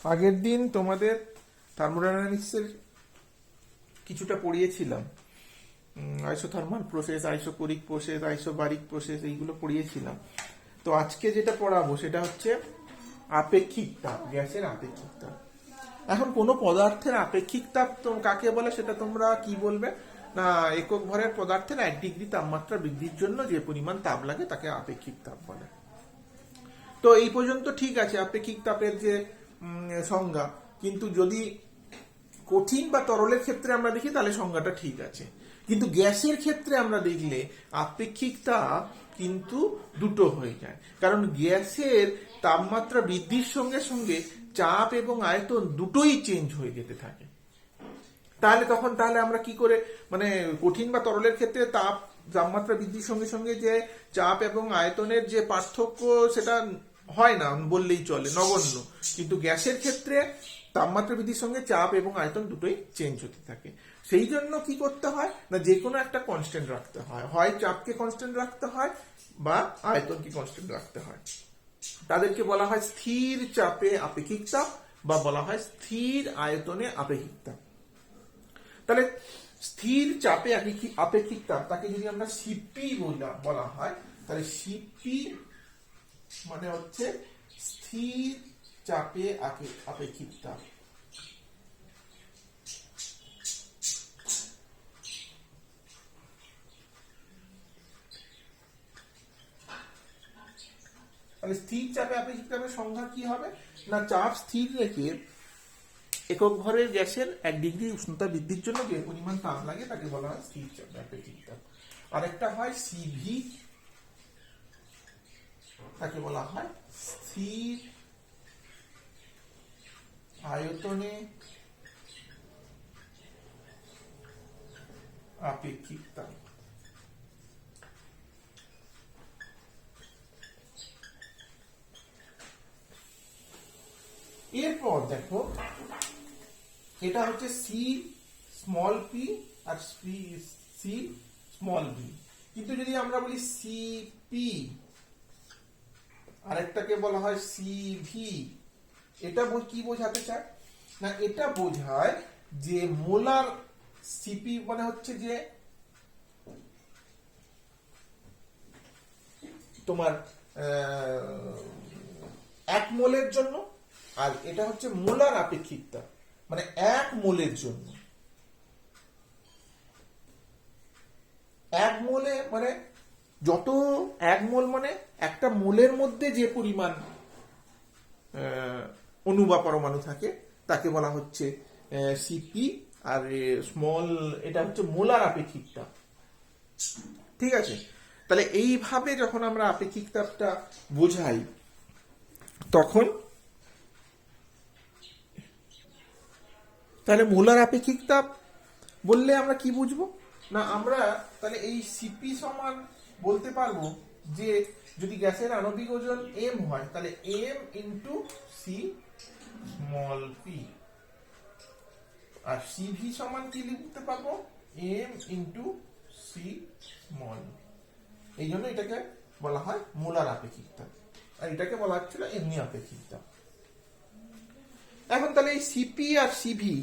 আগের দিন তোমাদের থার্মোডাইনামিক্সের কিছুটা পড়িয়েছিলাম, isothermal process, isochoric process, isobaric process, এইগুলো পড়িয়েছিলাম। তো আজকে যেটা পড়াবো সেটা হচ্ছে আপেক্ষিক তাপ, গ্যাসের আপেক্ষিক তাপ। এখন কোনো পদার্থের আপেক্ষিক তাপ তো কাকে বলে সেটা তোমরা কি বলবে না, একক ভরের পদার্থের 1 ডিগ্রি তাপমাত্রা বৃদ্ধির জন্য যে পরিমাণ তাপ লাগে তাকে আপেক্ষিক তাপ বলে। তো এই পর্যন্ত ঠিক আছে আপেক্ষিক তাপের যে সংজ্ঞা, কিন্তু যদি কঠিন বা তরলের ক্ষেত্রে আমরা দেখি তাহলে সংজ্ঞাটা ঠিক আছে, কিন্তু গ্যাসের ক্ষেত্রে আমরা দেখলে আপেক্ষিক তাপ কিন্তু দুটো হয়ে যায়, কারণ গ্যাসের তাপমাত্রা বৃদ্ধির সঙ্গে সঙ্গে চাপ এবং আয়তন দুটোই চেঞ্জ হয়ে যেতে থাকে। তাহলে আমরা কি করে, মানে কঠিন বা তরলের ক্ষেত্রে তাপমাত্রা বৃদ্ধির সঙ্গে সঙ্গে যে চাপ এবং আয়তনের যে পার্থক্য সেটা হয় না বললেই চলে, নগণ্য, কিন্তু গ্যাসের ক্ষেত্রে তাপমাত্রা বৃদ্ধির সঙ্গে চাপ এবং আয়তন দুটোই চেঞ্জ হতে থাকে। সেই জন্য কি করতে হয় না, যে কোনো একটা কনস্ট্যান্ট রাখতে হয়, হয় চাপকে কনস্ট্যান্ট রাখতে হয় বা আয়তনকে কনস্ট্যান্ট রাখতে হয়। তাদেরকে বলা হয় স্থির চাপে আপেক্ষিক তাপ বা বলা হয় স্থির আয়তনে আপেক্ষিক তাপ। তাহলে স্থির চাপে আপেক্ষিক তাপ তাকে যদি আমরা সিপি বলা হয়, তাহলে সিপি মানে হচ্ছে স্থির চাপে আপেক্ষিক তাপ। তাহলে স্থির চাপে আপেক্ষিক তাপের সংজ্ঞা কি হবে না, চাপ স্থির রেখে একক ভরের গ্যাসের 1 ডিগ্রি উষ্ণতা বৃদ্ধির জন্য যে পরিমাণ তাপ লাগে তাকে বলা হয় স্থির চাপে আপেক্ষিক তাপ। আরেকটা হয় সিভি, তাকে বলা হয় স্থির আয়তনে আপেক্ষিক তাপ। এরপর দেখো, এটা হচ্ছে সি স্মল পি আর সি স্মল বি, কিন্তু যদি আমরা বলি সিপি, আরেকটাকে বলা হয় সিভি, এটা কি বোঝাতে চায় না, এটা বোঝায় যে মোলার সিপি মানে হচ্ছে যে তোমার 1 মোলের জন্য, আর এটা হচ্ছে মোলার আপেক্ষিক তাপ, মানে 1 মোলের জন্য। 1 মোলে মানে যত 1 মোল মানে একটা মোলের মধ্যে যে পরিমাণ অণু বা পরমাণু থাকে তাকে বলা হচ্ছে সিপি, আর স্মল এটা হচ্ছে মোলার আপেক্ষিক তাপ। ঠিক আছে, তাহলে এইভাবে যখন আমরা আপেক্ষিক তাপটা বোঝাই তখন তাহলে মোলার আপেক্ষিক তাপ বললে আমরা কি বুঝবো না, আমরা তাহলে এই সিপি সমান বলতে পারবো যে যদি গ্যাসের আণবিক ওজন এম হয় তাহলে M into C small P, আর সিভি সমান কি লিখতে পারবো এম ইন্টু সি স্মল। এই জন্য এটাকে বলা হয় মোলার আপেক্ষিক তাপ, আর এটাকে বলা হচ্ছিল এমনি আপেক্ষিক তাপ। এখন তাহলে এই সিপি আর সিভি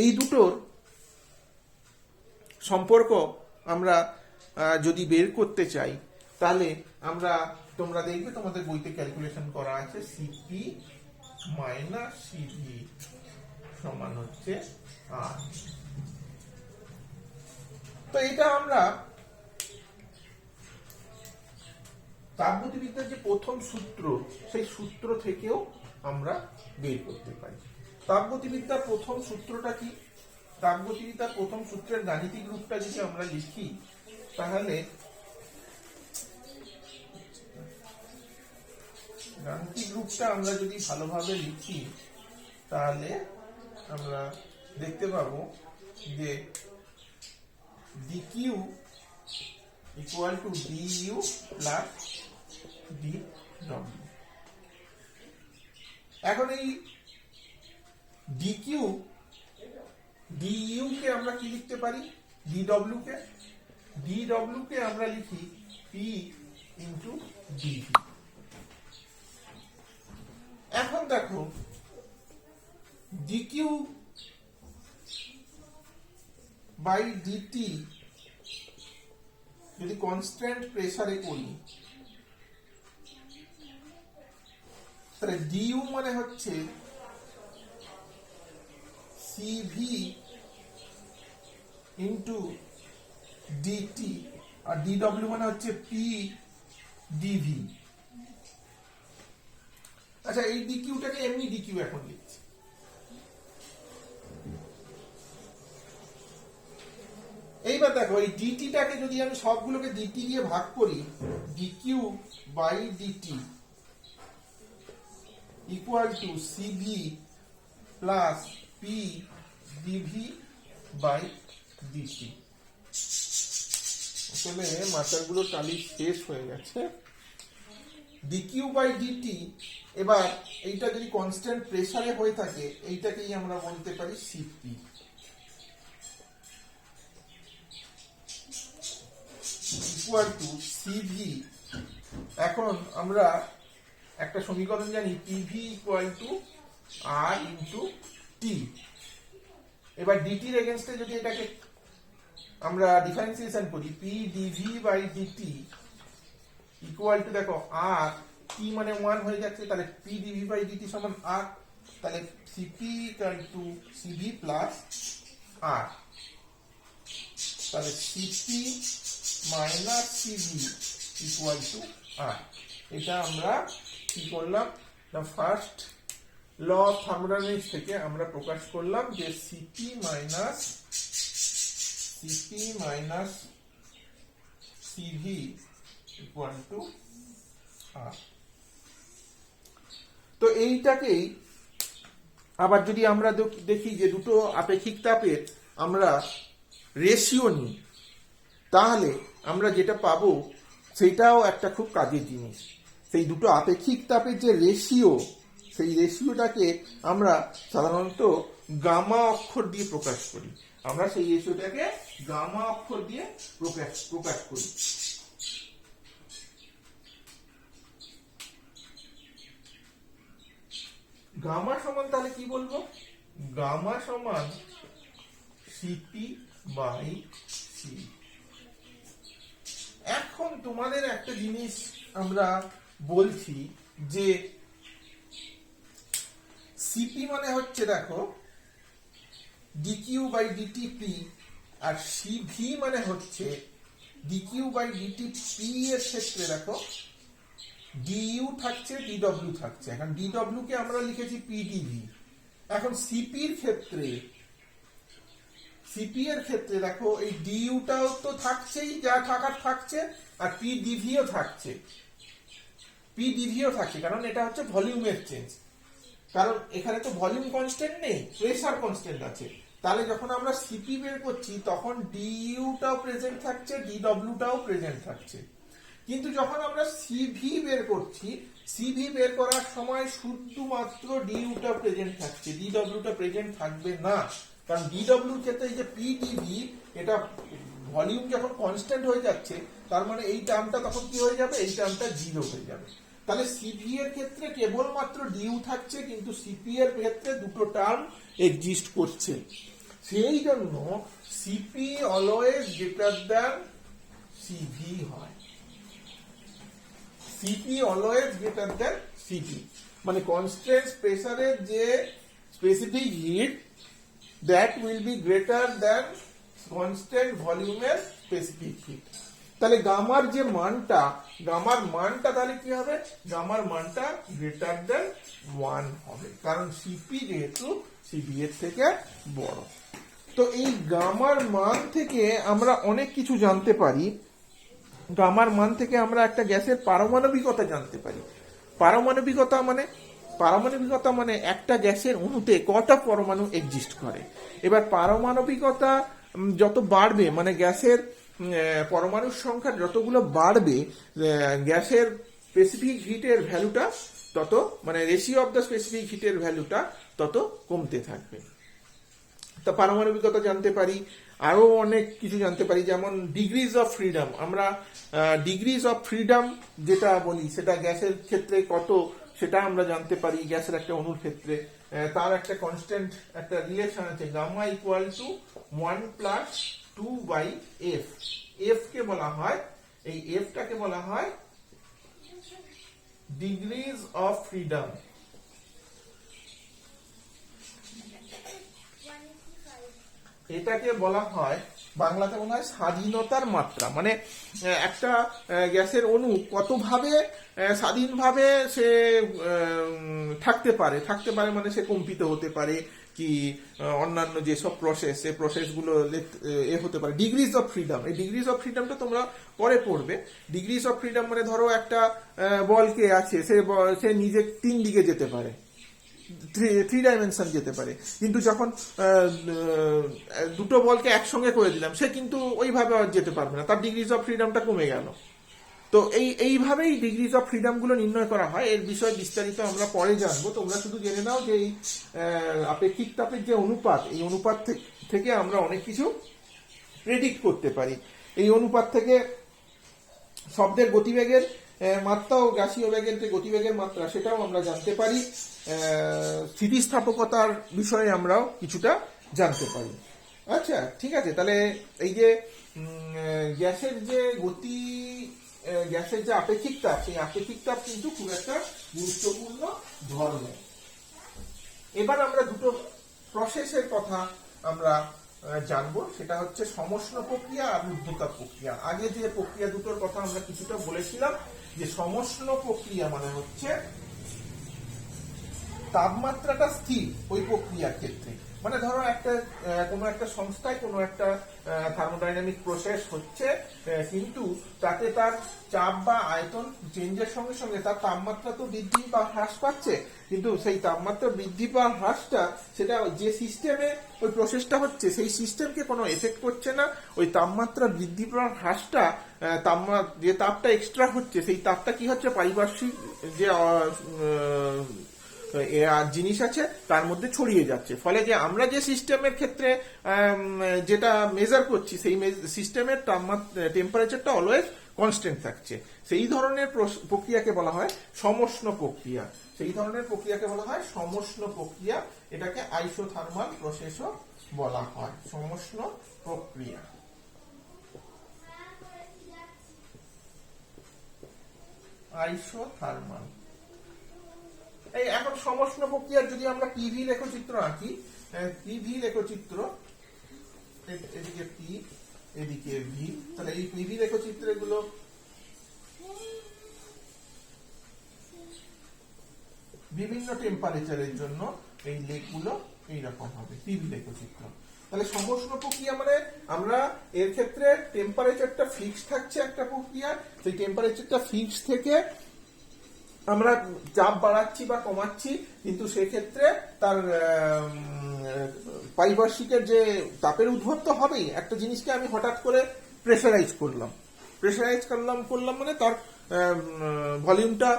এই দুটোর সম্পর্ক আমরা যদি বের করতে চাই তাহলে তোমরা দেখবে তোমাদের বইতে ক্যালকুলেশন করা আছে সিপি মাইনাস সিভি সমান হচ্ছে আর। তো এটা আমরা তাপগতিবিদ্যার যে প্রথম সূত্র সেই সূত্র থেকেও আমরা বের করতে পারি। তাপগতিবিদ্যার প্রথম সূত্রটা কি, তাপগতিবিদ্যার প্রথম সূত্রের গাণিতিক রূপটা যদি আমরা লিখি তাহলে গাণিতিক রূপটা আমরা যদি ভালোভাবে লিখি তাহলে আমরা দেখতে পাবো যে dq equal to du plus dw। এখন এই dq du কে আমরা কি লিখতে পারি, dw কে আমরা লিখি p ইন্টু dv। এখন দেখো ডিকিউ বাই ডিটি যদি কনস্ট্যান্ট প্রেসারে করি, তাহলে ডিইউ মানে হচ্ছে সিভি ইন্টু ডিটি, আর ডিডব্লিউ মানে হচ্ছে পি ডিভি। আচ্ছা, এই ডিকিউটাকে এমনি ডিকিউ এখন লিখছি। এইবার দেখো, এই ডিটিটাকে যদি আমি সবগুলোকে ডিটি দিয়ে ভাগ করি, DQ by DT equal to CV plus P DV by DT. আসলে মাত্রাগুলো টালি শেষ হয়ে গেছে। ডিকিউ বাই ডিটি, এবার এইটা যদি কনস্ট্যান্ট প্রেসারে হয়ে থাকে, এইটাকেই আমরা বলতে পারি সিপি। ইকুয়াল টু সিভি, এখন আমরা একটা সমীকরণ জানি, PV equal to R into T. এবার ডিটির এগেনস্টে যদি এটাকে আমরা ডিফারেন্সিয়েশন করি, P DV by DT equal to, দেখো আর টি মানে 1 হয়ে যাচ্ছে, তাহলে পি ডিভি বাই ডিটি সমান আর, তাহলে CP equal to CV plus R, তাহলে CP minus CV equal to R. এটা আমরা কি করলাম না, ফার্স্ট ল অফ থার্মোডাইনামিক্স থেকে আমরা প্রকাশ করলাম যে CP minus CV equal to R. তো এইটাকেই আবার যদি আমরা দেখি যে দুটো আপেক্ষিক তাপের আমরা রেশিও নিই, তাহলে আমরা যেটা পাবো সেটাও একটা খুব কাজের জিনিস। সেই দুটো আপেক্ষিক তাপের যে রেশিও, সেই রেশিওটাকে আমরা সাধারণত গামা অক্ষর দিয়ে প্রকাশ করি। আমরা সেই রেশিওটাকে গামা অক্ষর দিয়ে প্রকাশ করি। গামা সমান তাহলে কি বলবো, গামা সমান সিপি বাই সি। এখন তোমাদের একটা জিনিস আমরা বলছি যে সিপি মানে হচ্ছে, দেখো ডিকিউ বাই ডিটি পি, আর সিভি মানে হচ্ছে ডিকিউ বাই ডিটি পি এর ক্ষেত্রে দেখো ডিইউ থাকছে, ডিডব্লিউ থাকছে। এখন ডিডব্লিউ কে আমরা লিখেছি পিডিভি। এখন সিপির ক্ষেত্রে দেখো এই ডিইউটাও তো থাকছেই, যা থাকার থাকছে, আর পিডিভিও থাকছে, কারণ এটা হচ্ছে ভলিউমের চেঞ্জ। কারণ এখানে তো ভলিউম কনস্ট্যান্ট নেই, প্রেসার কনস্ট্যান্ট আছে। তাহলে যখন আমরা সিপি বের করছি তখন ডিইউটাও প্রেজেন্ট থাকছে, ডিডব্লিউটাও প্রেজেন্ট থাকছে। কিন্তু যখন আমরা সিভি বের করছি, সিভি বের করার সময় শুধুমাত্র ডিইউটা প্রেজেন্ট থাকছে, ডিডব্লিউটা প্রেজেন্ট থাকবে না। কারণ ডিডব্লিউর ক্ষেত্রে এই যে পিডিভি, এটা ভলিউম যখন কনস্ট্যান্ট হয়ে যাচ্ছে, তার মানে এই টার্মটা তখন কি হয়ে যাবে, এই টার্মটা 0 হয়ে যাবে। তাহলে সিভি এর ক্ষেত্রে কেবলমাত্র ডিইউ থাকছে, কিন্তু সিপি এর ক্ষেত্রে দুটো টার্ম এক্সিস্ট করছে। সেই জন্য CP always greater than CV হয়। CP always greater than CV, মানে কনস্ট্যান্ট প্রেসারের যে specific heat, that will be greater than constant ভলিউমের স্পেসিফিক হিট। তাহলে গামার যে মানটা, তাহলে কি হবে, গামার মানটা গ্রেটার দ্যান 1 হবে, কারণ সিপি যেহেতু সিভি এর থেকে বড়। তো এই গামার মান থেকে আমরা অনেক কিছু জানতে পারি। গামার মান থেকে আমরা একটা গ্যাসের পারমাণবিকতা জানতে পারি। পারমাণবিকতা মানে একটা গ্যাসের অণুতে কটা পরমাণু এক্সিস্ট করে। এবার পারমাণবিকতা যত বাড়বে, মানে গ্যাসের পরমাণুর সংখ্যা যতগুলো বাড়বে, গ্যাসের স্পেসিফিক হিটের ভ্যালুটা তত, মানে রেশিও অফ দ্য স্পেসিফিক হিটের ভ্যালুটা তত কমতে থাকবে। তা পারমাণবিকতা জানতে পারি, আরো অনেক কিছু জানতে পারি, যেমন ডিগ্রিজ অফ ফ্রিডম। আমরা ডিগ্রিজ অফ ফ্রিডম যেটা বলি, সেটা গ্যাসের ক্ষেত্রে কত, সেটা আমরা জানতে পারি গ্যাসের একটা অণুর ক্ষেত্রে। তার একটা কনস্ট্যান্ট একটা রিলেশন আছে, gamma equal to 1 plus 2 by F. F কে বলা হয়, এই এফটাকে বলা হয় ডিগ্রিজ অফ ফ্রিডম। এটাকে বলা হয় বাংলাতে বলা হয় স্বাধীনতার মাত্রা। মানে একটা গ্যাসের অণু কতভাবে স্বাধীনভাবে সে থাকতে পারে মানে সে কম্পিত হতে পারে কি অন্যান্য যেসব প্রসেস, এই প্রসেসগুলো হতে পারে। ডিগ্রিজ অফ ফ্রিডম, এই ডিগ্রিজ অফ ফ্রিডমটা তোমরা পরে পড়বে। ডিগ্রিজ অফ ফ্রিডম মানে ধরো একটা বলকে আছে, সে নিজে 3 দিকে যেতে পারে, 3 ডাইমেনশন যেতে পারে, কিন্তু যখন দুটো বলকে একসঙ্গে করে দিলাম সে কিন্তু ওইভাবে আর যেতে পারবে না, তার ডিগ্রিজ অফ ফ্রিডমটা কমে গেল। তো এইভাবেই ডিগ্রিজ অফ ফ্রিডম গুলো নির্ণয় করা হয়। এর বিষয়ে বিস্তারিত আমরা পরে জানবো। তোমরা শুধু জেনে নাও যে এই আপেক্ষিক তাপের যে অনুপাত, এই অনুপাত থেকে আমরা অনেক কিছু প্রেডিক্ট করতে পারি। এই অনুপাত থেকে শব্দের গতিবেগের মাত্রা ও গ্যাসীয় বেগের যে গতিবেগের মাত্রা সেটাও আমরা জানতে পারি। স্থিতিস্থাপকতার বিষয়ে আমরাও কিছুটা জানতে পারি। আচ্ছা, ঠিক আছে। তাহলে এই যে গ্যাসের যে গতি, গ্যাসের যে আপেক্ষিক তাপ, সেই আপেক্ষিক তাপ কিন্তু খুব একটা গুরুত্বপূর্ণ ধর্মের। এবার আমরা দুটো প্রসেসের কথা আমরা জানবো, সেটা হচ্ছে সমষ্ণ প্রক্রিয়া আর রুদ্ধতাপ প্রক্রিয়া। আগে যে প্রক্রিয়া দুটোর কথা আমরা কিছুটা বলেছিলাম, যে সমষ্ণ প্রক্রিয়া মানে হচ্ছে তাপমাত্রাটা স্থির ওই প্রক্রিয়ার ক্ষেত্রে। মানে ধরো কোনো একটা সংস্থায় কোনো একটা থার্মোডাইনামিক প্রসেস হচ্ছে, কিন্তু তাতে তার চাপ বা আয়তন চেঞ্জের সঙ্গে সঙ্গে তার তাপমাত্রা তো বৃদ্ধি বা হ্রাস পাচ্ছে, কিন্তু সেই তাপমাত্রা বৃদ্ধি বা হ্রাসটা সেটা যে সিস্টেমে ওই প্রসেসটা হচ্ছে সেই সিস্টেমকে কোনো এফেক্ট করছে না। ওই তাপমাত্রা বৃদ্ধি বা হ্রাসটা যে তাপটা এক্সট্রা হচ্ছে, সেই তাপটা কি হচ্ছে, পারিপার্শ্বিক যে জিনিস আছে তার মধ্যে ছড়িয়ে যাচ্ছে। ফলে যে আমরা যে সিস্টেমের ক্ষেত্রে যেটা মেজার করছি, সেই সিস্টেমের টেম্পারেচারটা অলওয়েজ কনস্ট্যান্ট থাকছে। সেই ধরনের প্রক্রিয়াকে বলা হয় সমষ্ণ প্রক্রিয়া। এটাকে আইসোথার্মাল প্রসেসও বলা হয়, সমষ্ণ প্রক্রিয়া। আইসোথার্মাল। এই এখন সমষ্ণ প্রক্রিয়ার যদি আমরা পিভি লেখচিত্র আঁকি, পিভি লেখচিত্র, এদিকে পি এদিকে ভি, তাহলে এই পিভি লেখচিত্রগুলো বিভিন্ন টেম্পারেচারের জন্য এই লেখগুলো এইরকম হবে, পিভি লেখচিত্র। তাহলে সমষ্ণ প্রক্রিয়া মানে আমরা এর ক্ষেত্রে টেম্পারেচারটা ফিক্স থাকছে একটা প্রক্রিয়া, সেই টেম্পারেচারটা ফিক্স থেকে আমরা চাপ বাড়াচ্ছি বা কমাচ্ছি, কিন্তু সেক্ষেত্রে তার পারিপার্শ্বিকের যে তাপের উদ্ভব তো হবেই। একটা জিনিসকে আমি হঠাৎ করে প্রেসারাইজ করলাম মানে তার ভলিউমটা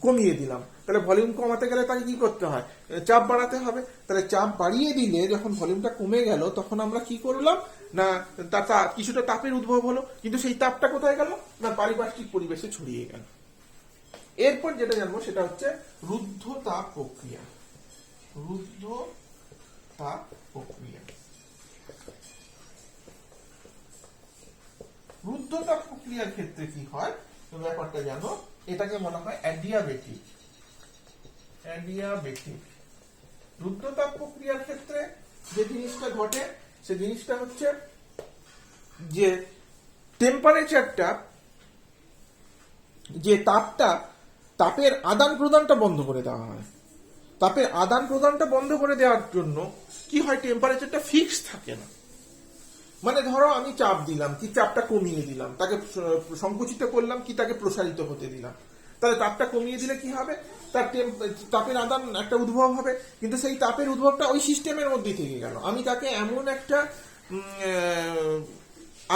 কমিয়ে দিলাম। তাহলে ভলিউম কমাতে গেলে তাকে কি করতে হয়, চাপ বাড়াতে হবে। তাহলে চাপ বাড়িয়ে দিলে যখন ভলিউমটা কমে গেল, তখন আমরা কি করলাম না, কিছুটা তাপের উদ্ভব হলো, কিন্তু সেই তাপটা কোথায় গেল না, পারিপার্শ্বিক পরিবেশে ছড়িয়ে গেল। এরপর যেটা জানবো সেটা হচ্ছে রুদ্ধতাপ প্রক্রিয়া। রুদ্ধতাপ প্রক্রিয়ার ক্ষেত্রে কি হয় তুমি ব্যাপারটা জানো, এটাকে বলা হয় অ্যাডিয়াবেটিক। রুদ্ধতাপ প্রক্রিয়ার ক্ষেত্রে যে জিনিসটা ঘটে সে জিনিসটা হচ্ছে যে টেম্পারেচারটা, যে তাপের আদান প্রদানটা বন্ধ করে দেওয়া হয়। তাপের আদান প্রদানটা বন্ধ করে দেওয়ার জন্য কি হয়, টেম্পারেচারটা ফিক্স থাকে না। মানে ধরো আমি চাপ দিলাম, কি চাপটা কমিয়ে দিলাম, তাকে সংকুচিত করলাম কি তাকে প্রসারিত হতে দিলাম। তাহলে তাপটা কমিয়ে দিলে কি হবে, তার তাপের আদান একটা উদ্ভব হবে, কিন্তু সেই তাপের উদ্ভবটা ওই সিস্টেমের মধ্যে থেকে গেল। আমি তাকে এমন একটা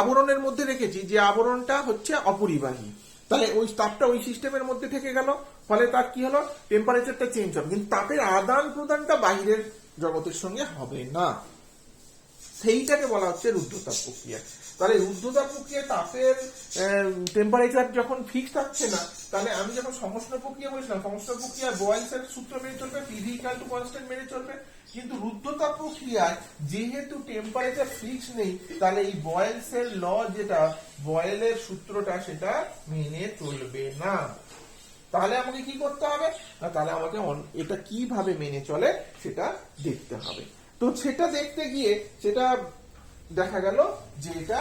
আবরণের মধ্যে রেখেছি যে আবরণটা হচ্ছে অপরিবাহী, তাহলে ওই তাপটা ওই সিস্টেমের মধ্যে থেকে গেল, ফলে তার কি হলো, টেম্পারেচারটা চেঞ্জ হবে, কিন্তু তাপের আদান প্রদানটা বাইরের জগতের সঙ্গে হবে না। সেইটাকে বলা হচ্ছে রুদ্ধতাপ প্রক্রিয়া। তাহলে রুদ্ধতাপ প্রক্রিয়ায় তাপের টেম্পারেচার যখন ফিক্স থাকছে না, তাহলে আমি যখন সমষ্ণ প্রক্রিয়া বলেছিলাম, সমষ্ণ প্রক্রিয়া বয়েলসের সূত্র মেনে চলবে, পিভি ইকুয়াল টু কনস্ট্যান্ট মেনে চলবে। কিন্তু রুদ্ধতাপ প্রক্রিয়ায় যেহেতু টেম্পারেচার ফিক্স নেই, তাহলে এই বয়েলসের ল যেটা, বয়েলের সূত্রটা, সেটা মেনে চলবে না। তাহলে আমাকে কি করতে হবে না, তাহলে আমাকে এটা কিভাবে মেনে চলে সেটা দেখতে হবে। তো সেটা দেখতে গিয়ে সেটা দেখা গেল যে এটা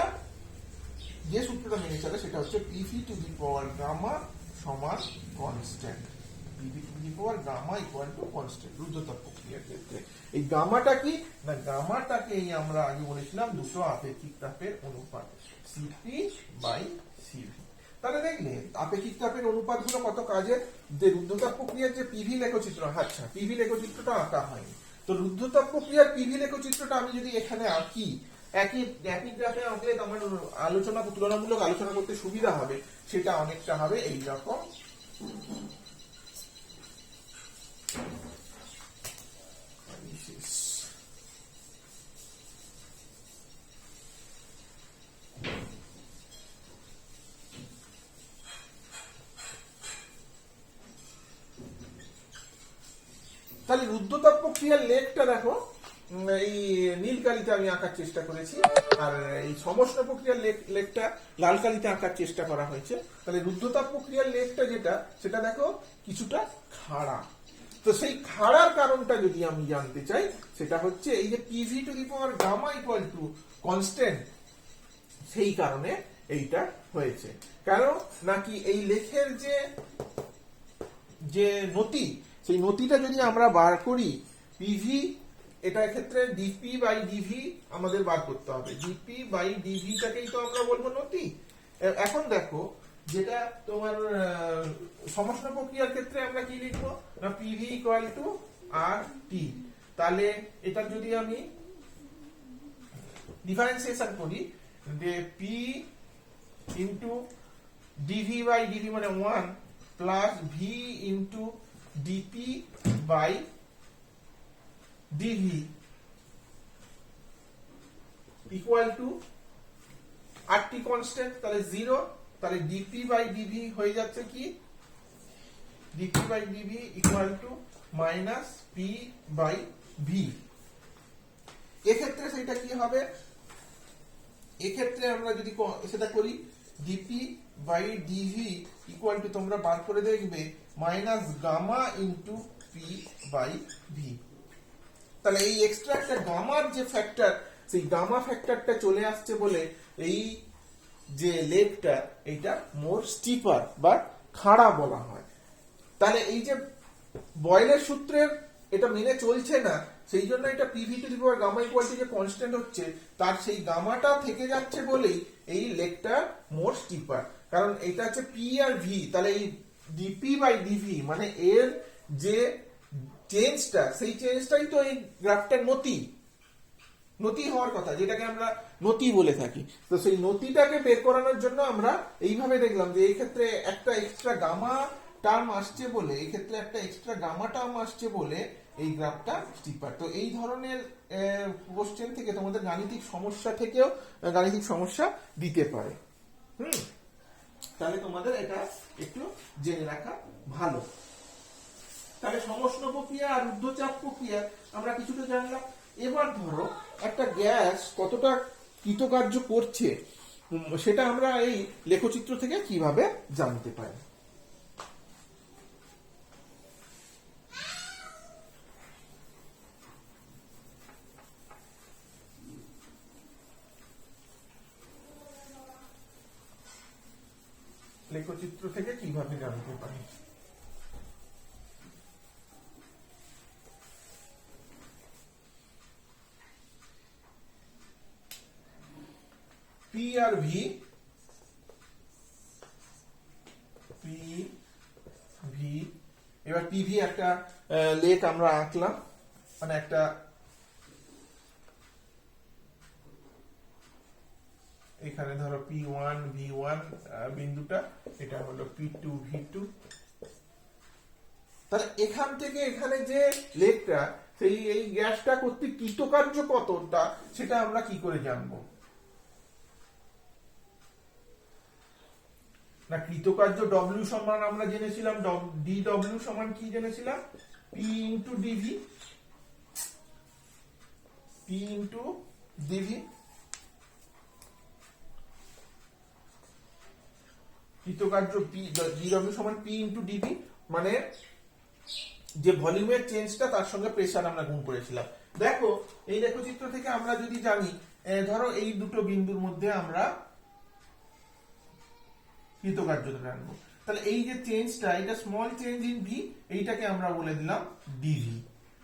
যে সূত্রটা মেনে চলে সেটা হচ্ছে PV to the power gamma সমান constant. PV to the power gamma equal to constant রুদ্ধতাপ প্রক্রিয়ার ক্ষেত্রে। এই গামাটা কি না, গামাটাকেই আমরা আগে বলেছিলাম দুটো আপেক্ষিক তাপের অনুপাত, সিপি বাই সিভি। তাহলে দেখলে আপেক্ষিক তাপের অনুপাতগুলো কত কাজের। যে রুদ্ধতাপ প্রক্রিয়ার যে পিভি লেখচিত্র, আচ্ছা পিভি লেখচিত্রটা আঁকা হয়নি, তো রুদ্ধতাপ প্রক্রিয়ার পিভি লেখচিত্রটা আমি যদি এখানে আঁকি, একই গ্রাফে আঁকলে আমার আলোচনা, তুলনামূলক আলোচনা করতে সুবিধা হবে। সেটা অনেকটা হবে এইরকম। তাহলে রুদ্ধতাপ প্রক্রিয়ার লেখটা দেখো, এই নীল কালিতে আমি আঁকার চেষ্টা করেছি, আর এই সমষ্ণ প্রক্রিয়ার লেখটা লাল কালিতে আঁকার চেষ্টা করা হয়েছে। তাহলে রুদ্ধতাপ প্রক্রিয়ার লেখটা যেটা, সেটা দেখো কিছুটা খাড়া। তো সেই খাড়ার কারণটা যদি আমি জানতে চাই, সেটা হচ্ছে এই যে PV to the power gamma equal to constant, সেই কারণে এইটা হয়েছে। কেন নাকি এই লেখের যে নতি, সেই নতিটা যদি আমরা বার করি, পিভি, এটার ক্ষেত্রে ডিপি বাই ডিভি আমাদের বার করতে হবে। ডিপি বাই ডিভিটাকেই তো আমরা বলবো নতি। এখন দেখো, যেটা তোমার সমষ্ণ প্রক্রিয়ার ক্ষেত্রে আমরা কি লিখবো না, PV equal to R T. তাহলে এটা যদি আমি ডিফারেন্সিয়েশন করি, যে P into DV by DV মানে 1 plus V into DP by DV equal to RT constant, তাহলে 0। তাহলে ডিপি বাই ডিভি হয়ে যাচ্ছে কি, DP by DV equal to minus P by V. এক্ষেত্রে সেটা কি হবে, এক্ষেত্রে আমরা যদি সেটা করি, DP by DV equal to, তোমরা বার করে দেখবে, minus gamma into P by V. তাহলে এই এক্সট্রা একটা গামার যে ফ্যাক্টর, সেই গামা ফ্যাক্টরটা চলে আসছে বলে এই যে লেগটা, এইটা মোর স্টিপার বা খাড়া বলা হয়। তাহলে এই যে বয়েলের সূত্রের এটা মেনে চলছে না, সেই জন্য এটা PV to the power gamma equal to যে কনস্ট্যান্ট হচ্ছে, তার সেই গামাটা থেকে যাচ্ছে বলেই এই লেগটা মোর স্টিপার। কারণ এটা হচ্ছে পি আর ভি, তাহলে এই ডিপি বাই ডিভি মানে এর যে চেঞ্জটা, সেই চেঞ্জটাই তো এই গ্রাফটার নতি হওয়ার কথা, যেটাকে আমরা নতি বলে থাকি। তো সেই নতিটাকে বের করানোর জন্য আমরা এইভাবে দেখলাম যে এই ক্ষেত্রে একটা এক্সট্রা গামা টার্ম আসছে বলে, এই ক্ষেত্রে একটা এক্সট্রা গামা টার্ম আসছে বলে এই গ্রাফটা স্টিপার। তো এই ধরনের কোশ্চেন থেকে তোমাদের গাণিতিক সমস্যা দিতে পারে। তাহলে তোমাদের এটা একটু জেনে রাখা ভালো। তাহলে সমষ্ণ প্রক্রিয়া আর রুদ্ধচাপ প্রক্রিয়া আমরা কিছুটা জানলাম। এবার ধরো একটা গ্যাস কতটা কৃতকার্য করছে, সেটা আমরা এই লেখচিত্র থেকে কিভাবে জানতে পারি। লেখচিত্র থেকে কিভাবে জানতে পারি, পি আর ভি, এবার পিভি একটা লেক আমরা আঁকলাম, মানে একটা এখানে ধরো P1 V1 বিন্দুটা, এটা হলো P2 V2। তাহলে এখান থেকে এখানে যে লেকটা, সেই এই গ্যাসটা কর্তৃক কৃতকার্য কতটা, সেটা আমরা কি করে জানবো। না কৃতকার্য ডব্লিউ সমান আমরা জেনেছিলাম ডি ডব্লিউ সমান কি জেনেছিলাম, P into DV, P into DV. কৃতকার্য পি ডি ডব্লিউ সমান পি ইন্টু ডিভি, মানে যে ভলিউমের চেঞ্জটা তার সঙ্গে প্রেসার আমরা গুণ করেছিলাম। দেখো এই লেখচিত্র থেকে আমরা যদি জানি, ধরো এই দুটো বিন্দুর মধ্যে আমরা কৃতকার্য ধরে আনবো, তাহলে এই যে চেঞ্জটা, এটা স্মল চেঞ্জ ইন ভি, এইটাকে আমরা বলে দিলাম ডিভি।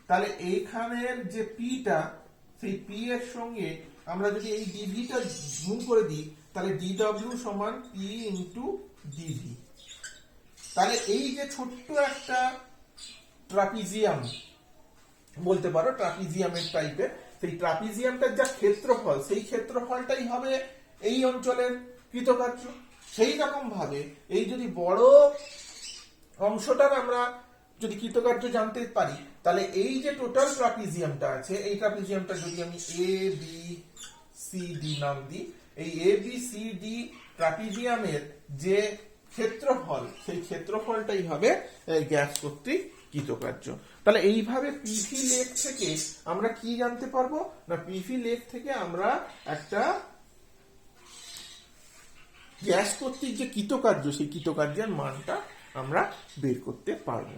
তাহলে এইখানের যে পিটা, সেই পি এর সঙ্গে আমরা যদি এই ডিভিটা গুণ করে দিই, তাহলে ডি ডব্লিউ সমান পি ইন্টু ডিভি। তাহলে এই যে ছোট্ট একটা ট্রাপিজিয়াম বলতে পারো, ট্রাপিজিয়ামের টাইপের, সেই ট্রাপিজিয়ামটার যা ক্ষেত্রফল, সেই ক্ষেত্রফলটাই হবে এই অঞ্চলের কৃতকার্য। সেই রকম ভাবে এই যদি বড় অংশটার আমরা যদি কৃতকার্য জানতে পারি, তাহলে এই যে টোটাল ট্রাপিজিয়ামটা আছে, এই ট্রাপিজিয়ামটা যদি আমি এ বি সি ডি নাম দিই, এই এ বি সি ডি ট্রাপিজিয়ামের যে ক্ষেত্রফল, সেই ক্ষেত্রফলটাই হবে গ্যাস কর্তৃক কৃতকার্য। তাহলে এইভাবে পিভি লেখ থেকে আমরা কি জানতে পারবো না, পিভি লেখ থেকে আমরা একটা গ্যাস কর্তৃক যে কৃতকার্য, সেই কৃতকার্যের মানটা আমরা বের করতে পারবো।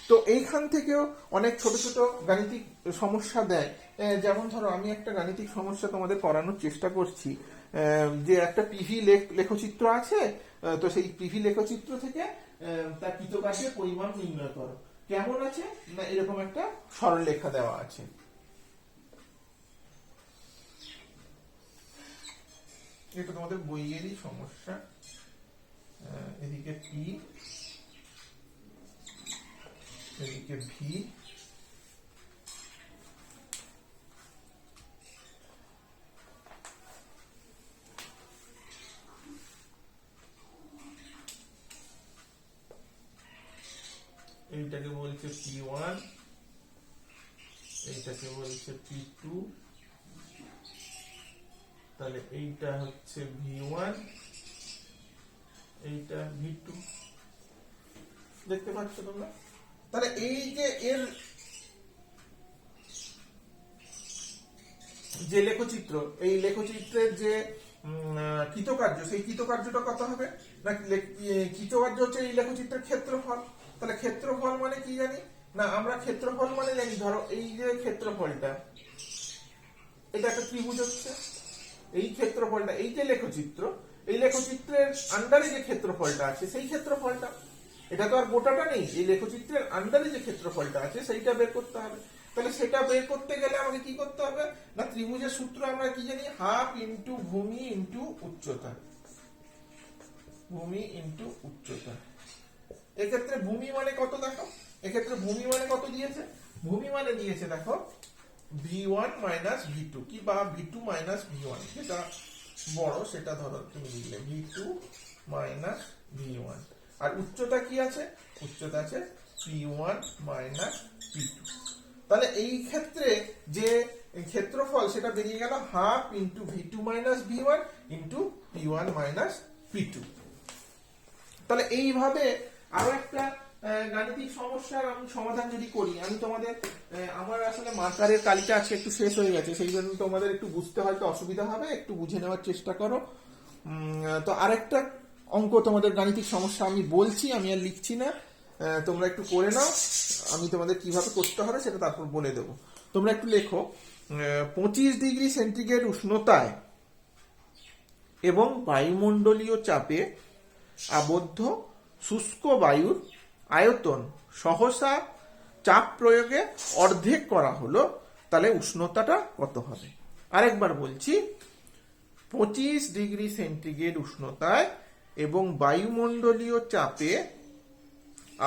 তো এইখান থেকেও অনেক ছোট ছোট গাণিতিক সমস্যা দেয়। যেমন ধরো আমি একটা গাণিতিক সমস্যা তোমাদের করানোর চেষ্টা করছি, যে একটা পিভি লেখচিত্র আছে, তো সেই পিভি লেখচিত্র থেকে তার কৃতকার্যের পরিমাণ নির্ণয় করো। কেমন আছে না, এরকম একটা সরলরেখা দেওয়া আছে। এটা তোমাদের বইয়েরই সমস্যা। এদিকে পি, এদিকে ভি, এইটাকে বলছে P1, এইটাকে বলছে P2, তাহলে এইটা হচ্ছে V1, এইটা V2, দেখতে পাচ্ছ তোমরা? তাহলে এই যে এর যে লেখচিত্র, এই লেখচিত্রের যে কৃতকার্য, সেই কৃতকার্যটা কত হবে না, কৃতকার্য হচ্ছে এই লেখচিত্রের ক্ষেত্রফল। তাহলে ক্ষেত্রফল মানে কি জানি না, আমরা ক্ষেত্রফল মানে জানি, ধরো এই যে ক্ষেত্রফলটা, এটা একটা ত্রিভুজ হচ্ছে, এই ক্ষেত্রফলটা, এই যে লেখচিত্র, এই লেখচিত্রের আন্ডারে যে ক্ষেত্রফলটা আছে, সেই ক্ষেত্রফলটা, এটা তো আর গোটাটা নেই, এই লেখচিত্রের আন্ডারে যে ক্ষেত্রফলটা আছে সেইটা বের করতে হবে। তাহলে সেটা বের করতে গেলে আমাকে কি করতে হবে না, ত্রিভুজের সূত্র আমরা কি জানি, হাফ ইন্টু ভূমি ইন্টু উচ্চতা, ভূমি ইন্টু উচ্চতা। এক্ষেত্রে ভূমি মানে কত দেখো, এক্ষেত্রে ভূমি মানে কত দিয়েছে, ভূমি মানে দিয়েছে দেখো V1 মাইনাস V2, কি বা V2 মাইনাস V1, যেটা বড় সেটা ধরো তুমি লিখলে V2 মাইনাস V1। আর উচ্চতা কি আছে, উচ্চতা আছে P1 মাইনাস P2। তাহলে এই ক্ষেত্রে যে ক্ষেত্রফল সেটা বেরিয়ে গেল half into V2 minus V1 into P1 minus P2। তাহলে এইভাবে আরো একটা গাণিতিক সমস্যার আমি সমাধান যদি করি, আমি তোমাদের, আমার আসলে মার্কারের কালিটা আজকে একটু শেষ হয়ে গেছে, সেই জন্য তোমাদের একটু বুঝতে হয়তো অসুবিধা হবে, একটু বুঝে নেওয়ার চেষ্টা করো। তো আরেকটা অঙ্ক তোমাদের গাণিতিক সমস্যা আমি বলছি, আমি আর লিখছি না, তোমরা একটু করে নাও, আমি তোমাদের কিভাবে করতে হবে সেটা তারপর বলে দেবো। তোমরা একটু লেখো, 25 ডিগ্রি সেন্টিগ্রেড উষ্ণতায় এবং বায়ুমণ্ডলীয় চাপে আবদ্ধ শুষ্ক বায়ুর আয়তন সহসা চাপ প্রয়োগে অর্ধেক করা হলো, তাহলে উষ্ণতাটা কত হবে? আরেকবার বলছি, 25 ডিগ্রি সেন্টিগ্রেড উষ্ণতায় এবং বায়ুমণ্ডলীয় চাপে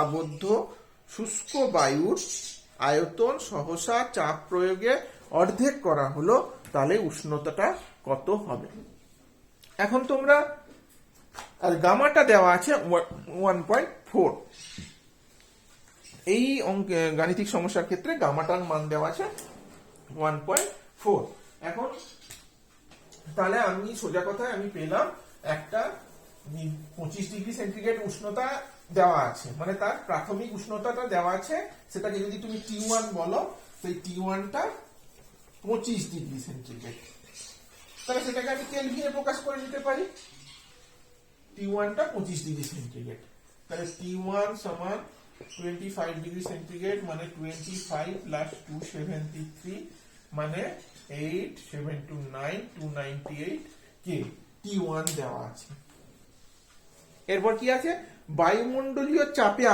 আবদ্ধ শুষ্ক বায়ুর আয়তন সহসা চাপ প্রয়োগে অর্ধেক করা হলো, তাহলে উষ্ণতাটা কত হবে? এখন তোমরা, আর গামাটা দেওয়া আছে 1.4, এই গাণিতিক সমস্যার ক্ষেত্রে গামাটার মান দেওয়া আছে 1.4। এখন তাহলে আমি সোজা কথায় আমি পেলাম একটা 25°C উষ্ণতা দেওয়া আছে, মানে তার প্রাথমিক উষ্ণতাটা দেওয়া আছে, সেটাকে যদি তুমি T1 বলো, সেই T1টা 25°C, তাহলে সেটাকে আমি কেলভিনে প্রকাশ করে নিতে পারি। T1টা 25°C, তাহলে T1 সমান 25°C, মানে 25 প্লাস 273 মানে 8, 7 to 9, 298 কে T1 দেওয়া আছে। এরপর কি আছে, বায়ুমণ্ডলীয় চাপে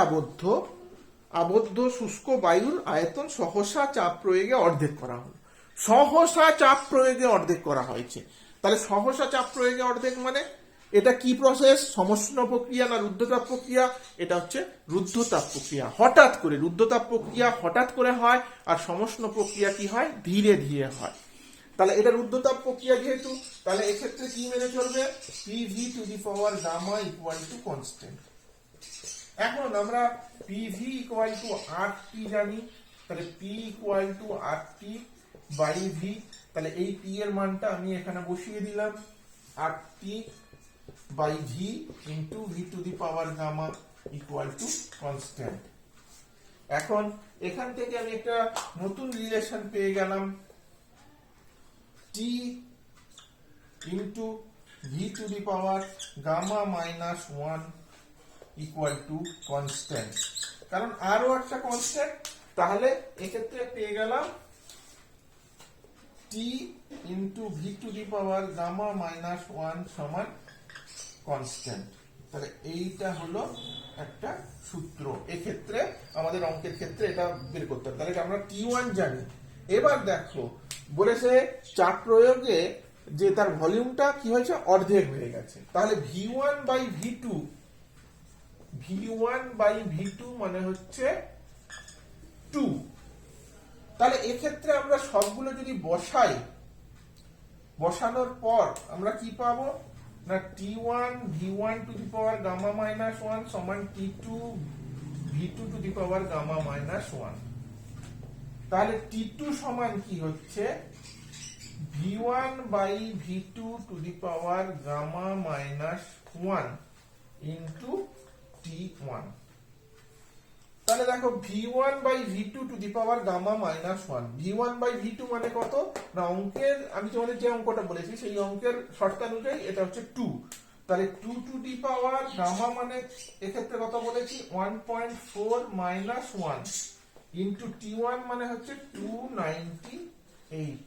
আবদ্ধ শুষ্ক বায়ুর আয়তন সহসা চাপ প্রয়োগে অর্ধেক করা হলো। সহসা চাপ প্রয়োগে অর্ধেক করা হয়েছে, তাহলে সহসা চাপ প্রয়োগে অর্ধেক মানে এটা কি প্রসেস, সমষ্ণ প্রক্রিয়া না রুদ্ধতাপ প্রক্রিয়া? এটা হচ্ছে রুদ্ধতাপ প্রক্রিয়া। হঠাৎ করে রুদ্ধতাপ প্রক্রিয়া হঠাৎ করে হয়, আর সমষ্ণ প্রক্রিয়া কি হয়, ধীরে ধীরে হয়। তাহলে এটা রুদ্ধতাপ প্রক্রিয়া যেহেতু, তাহলে এক্ষেত্রে কি মেনে চলবে, PV to the power gamma equal to constant. এখন আমরা PV ইকুয়াল টু RT জানি, তাহলে P equal to RT by V, তাহলে এই P এর মানটা আমি এখানে বসিয়ে দিলাম, RT by V into V to the power gamma equal to constant. এখন এখান থেকে আমি একটা নতুন রিলেশন পেয়ে গেলাম, T into V to the power gamma minus 1 equal to constant, কারণ আরও একটা কনস্ট্যান্ট, তাহলে এক্ষেত্রে পেয়ে গেলাম T into V to the power gamma minus 1 সমান কনস্ট্যান্ট। তাহলে এইটা হলো একটা সূত্র, এক্ষেত্রে আমাদের অঙ্কের ক্ষেত্রে এটা বের করতে হবে। তাহলে আমরা T1 জানি। এবার দেখো বলেছে চাপ প্রয়োগে যে তার ভলিউমটা কি হয়েছে, অর্ধেক হয়ে গেছে, তাহলে V1 বাই V2 মানে হচ্ছে 2। তাহলে এক্ষেত্রে আমরা সবগুলো যদি বসাই, বসানোর পর আমরা কি পাবো না, T1 V1 to the power gamma minus 1 সমান T2 V2 to the power gamma minus 1। তাহলে T2 সমান কি হচ্ছে, V1 by V2 to the power gamma minus 1 into T1। তাহলে দেখো V1 by V2 to the power gamma minus 1, V1 by V2 মানে কত না, অঙ্কের আমি তোমাদের যে অঙ্কটা বলেছি সেই অঙ্কের শর্তানুযায়ী এটা হচ্ছে 2, তাহলে 2 টু দি পাওয়ার গামা মানে এক্ষেত্রে কত বলেছি 1.4 মাইনাস 1 ইন্টু T1 মানে হচ্ছে 298,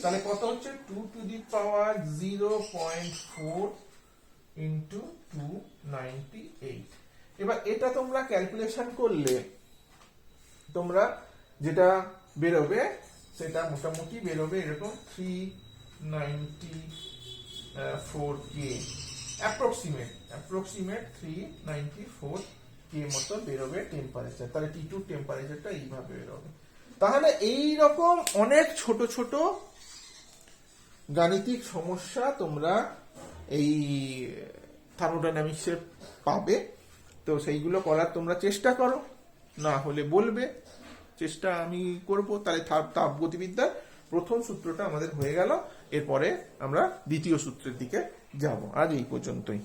তাহলে কত হচ্ছে 2 টু দি পাওয়ার 0.4 ইন্টু 298। এবার এটা তোমরা ক্যালকুলেশন করলে তোমরা যেটা বেরোবে সেটা মোটামুটি বেরোবে এরকম 394K, অ্যাপ্রক্সিমেট 394K মতো বেরোবে টেম্পারেচার। তাহলে T2 টেম্পারেচারটা এইভাবে বেরোবে। তাহলে এই রকম অনেক ছোট ছোট গাণিতিক সমস্যা তোমরা এই থার্মোডাইনামিক্সে পাবে, তো সেইগুলো করার তোমরা চেষ্টা করো, না হলে বলবে, চেষ্টা আমি করব। তাহলে তাপগতিবিদ্যার প্রথম সূত্রটা আমাদের হয়ে গেল, এরপরে আমরা দ্বিতীয় সূত্রের দিকে যাব। আজ এই পর্যন্তই।